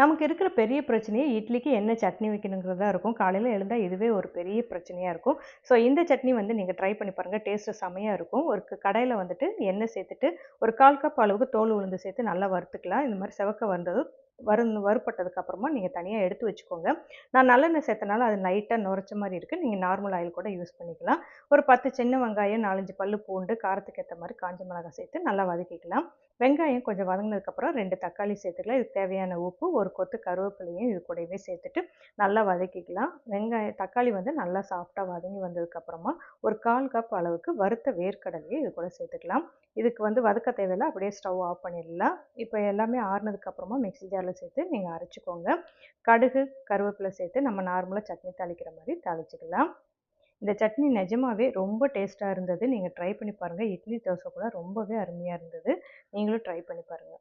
நமக்கு இருக்கிற பெரிய பிரச்சனையே இட்லிக்கு என்ன சட்னி வைக்கணுங்கிறது தான் இருக்கும். காலையில எழுந்தா இதுவே ஒரு பெரிய பிரச்சனையா இருக்கும். ஸோ இந்த சட்னி வந்து நீங்க ட்ரை பண்ணி பாருங்க. டேஸ்ட்டு செமையா இருக்கும். ஒரு கடாயில வந்துட்டு எண்ணெய் சேர்த்துட்டு, ஒரு 1/4 கப் அளவுக்கு தோல் உளுந்து சேர்த்து நல்லா வறுத்துக்கலாம். இந்த மாரி செவக்க வந்ததும் வறுபட்டதுக்கு அப்புறமா நீங்க தனியா எடுத்து வச்சுக்கோங்க. நான் நல்லெண்ணெய் சேர்த்தனால அது லைட்டா நுரைச்ச மாரி இருக்கு. நீங்க நார்மல் ஆயில் கூட யூஸ் பண்ணிக்கலாம். ஒரு 10 சின்ன வெங்காயம், 4, 5 பல்லு பூண்டு, காரத்துக்கு ஏத்த மாரி காஞ்ச மிளகாய் சேர்த்து நல்லா வதக்கிக்கலாம். வெங்காயம் கொஞ்சம் வதங்கினதுக்கப்புறம் 2 தக்காளி சேர்த்துக்கலாம். இதுக்கு தேவையான உப்பு, ஒரு கொத்து கருவேப்பிலையும் இது கூடவே சேர்த்துட்டு நல்லா வதக்கிக்கலாம். தக்காளி வந்து நல்லா சாஃப்ட்டா வதங்கி வந்ததுக்கப்புறமா ஒரு 1/4 கப் அளவுக்கு வறுத்த வேர்க்கடலையை இது கூட சேர்த்துக்கலாம். இதுக்கு வந்து வதக்க தேவையில்ல. அப்படியே ஸ்டவ் ஆஃப் பண்ணிடலாம். இப்போ எல்லாமே ஆறுனதுக்கப்புறமா மிக்ஸி ஜாரில் சேர்த்து நீங்கள் அரைச்சிக்கோங்க. கடுகு, கருவேப்பிலை சேர்த்து நம்ம நார்மலா சட்னி தாளிக்கிற மாரி தாளிச்சுக்கலாம். இந்த சட்னி நிஜமாவே ரொம்ப டேஸ்ட்டா இருந்தது. நீங்க ட்ரை பண்ணி பாருங்க. இட்லி, தோசை கூட ரொம்பவே அருமையா இருந்தது. நீங்களும் ட்ரை பண்ணி பாருங்க.